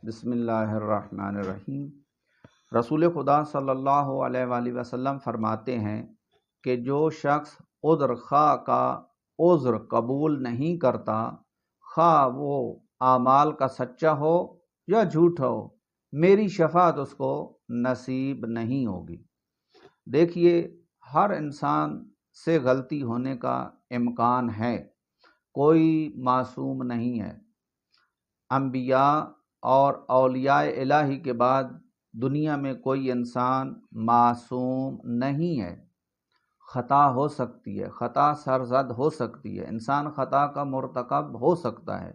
بسم اللہ الرحمن الرحیم۔ رسول خدا صلی اللہ علیہ وآلہ وسلم فرماتے ہیں کہ جو شخص عذر خواہ کا عذر قبول نہیں کرتا، خواہ وہ اعمال کا سچا ہو یا جھوٹا ہو، میری شفاعت اس کو نصیب نہیں ہوگی۔ دیکھیے، ہر انسان سے غلطی ہونے کا امکان ہے، کوئی معصوم نہیں ہے۔ انبیاء اور اولیاء الہی کے بعد دنیا میں کوئی انسان معصوم نہیں ہے۔ خطا ہو سکتی ہے، خطا سرزد ہو سکتی ہے، انسان خطا کا مرتکب ہو سکتا ہے۔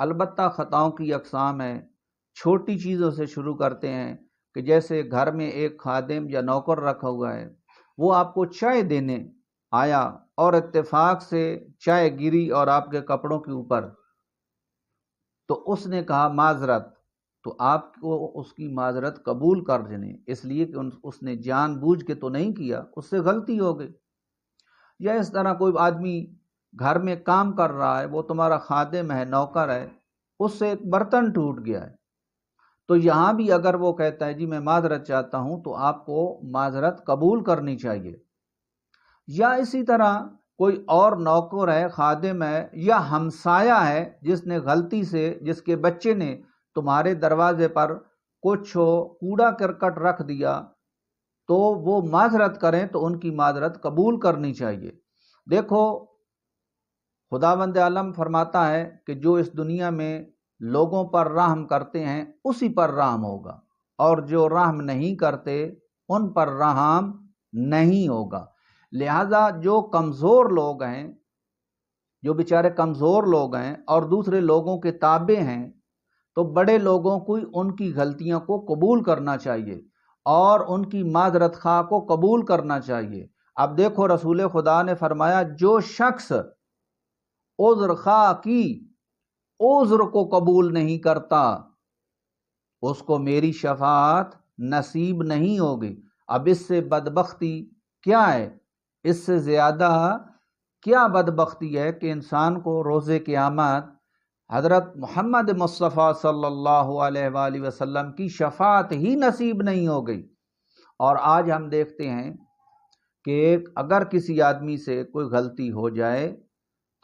البتہ خطاؤں کی اقسام ہے۔ چھوٹی چیزوں سے شروع کرتے ہیں کہ جیسے گھر میں ایک خادم یا نوکر رکھا ہوا ہے، وہ آپ کو چائے دینے آیا اور اتفاق سے چائے گری اور آپ کے کپڑوں کے اوپر، تو اس نے کہا معذرت، تو آپ کو اس کی معذرت قبول کر لینے، اس لیے کہ اس نے جان بوجھ کے تو نہیں کیا، اس سے غلطی ہو گئی۔ یا اس طرح کوئی آدمی گھر میں کام کر رہا ہے، وہ تمہارا خادم ہے، نوکر ہے، اس سے ایک برتن ٹوٹ گیا ہے، تو یہاں بھی اگر وہ کہتا ہے جی میں معذرت چاہتا ہوں، تو آپ کو معذرت قبول کرنی چاہیے۔ یا اسی طرح کوئی اور نوکر ہے، خادم ہے، یا ہمسایہ ہے جس نے غلطی سے، جس کے بچے نے تمہارے دروازے پر کچھ کوڑا کرکٹ رکھ دیا، تو وہ معذرت کریں تو ان کی معذرت قبول کرنی چاہیے۔ دیکھو، خداوند عالم فرماتا ہے کہ جو اس دنیا میں لوگوں پر رحم کرتے ہیں اسی پر رحم ہوگا، اور جو رحم نہیں کرتے ان پر رحم نہیں ہوگا۔ لہذا جو کمزور لوگ ہیں، جو بیچارے کمزور لوگ ہیں اور دوسرے لوگوں کے تابع ہیں، تو بڑے لوگوں کو ان کی غلطیوں کو قبول کرنا چاہیے اور ان کی معذرت خواہ کو قبول کرنا چاہیے۔ اب دیکھو، رسول خدا نے فرمایا جو شخص عذر خواہ کی عذر کو قبول نہیں کرتا، اس کو میری شفاعت نصیب نہیں ہوگی۔ اب اس سے بدبختی کیا ہے؟ اس سے زیادہ کیا بدبختی ہے کہ انسان کو روز قیامت حضرت محمد مصطفیٰ صلی اللہ علیہ وآلہ وسلم کی شفاعت ہی نصیب نہیں ہو گئی۔ اور آج ہم دیکھتے ہیں کہ اگر کسی آدمی سے کوئی غلطی ہو جائے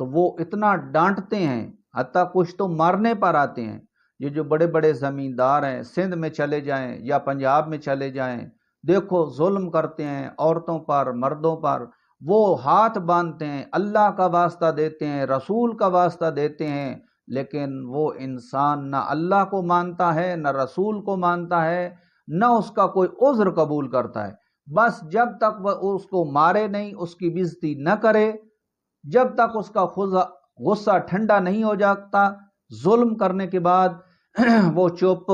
تو وہ اتنا ڈانٹتے ہیں، حتیٰ کچھ تو مارنے پر آتے ہیں۔ یہ جو بڑے بڑے زمیندار ہیں، سندھ میں چلے جائیں یا پنجاب میں چلے جائیں، دیکھو ظلم کرتے ہیں عورتوں پر، مردوں پر، وہ ہاتھ باندھتے ہیں، اللہ کا واسطہ دیتے ہیں، رسول کا واسطہ دیتے ہیں، لیکن وہ انسان نہ اللہ کو مانتا ہے، نہ رسول کو مانتا ہے، نہ اس کا کوئی عذر قبول کرتا ہے۔ بس جب تک وہ اس کو مارے نہیں، اس کی بےزتی نہ کرے، جب تک اس کا غصہ ٹھنڈا نہیں ہو جاتا، ظلم کرنے کے بعد وہ چپ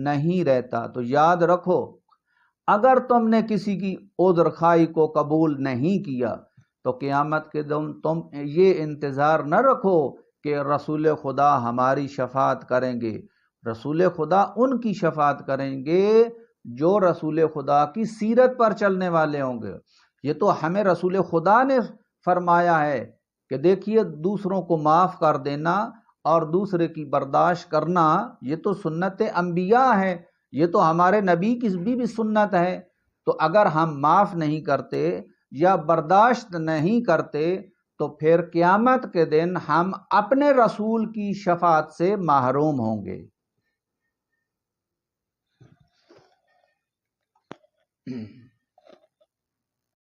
نہیں رہتا۔ تو یاد رکھو، اگر تم نے کسی کی عذر خواہی کو قبول نہیں کیا تو قیامت کے دن تم یہ انتظار نہ رکھو کہ رسول خدا ہماری شفاعت کریں گے۔ رسول خدا ان کی شفاعت کریں گے جو رسول خدا کی سیرت پر چلنے والے ہوں گے۔ یہ تو ہمیں رسول خدا نے فرمایا ہے کہ دیکھیے، دوسروں کو معاف کر دینا اور دوسرے کی برداشت کرنا، یہ تو سنت انبیاء ہے، یہ تو ہمارے نبی کی بھی سنت ہے۔ تو اگر ہم معاف نہیں کرتے یا برداشت نہیں کرتے تو پھر قیامت کے دن ہم اپنے رسول کی شفاعت سے محروم ہوں گے۔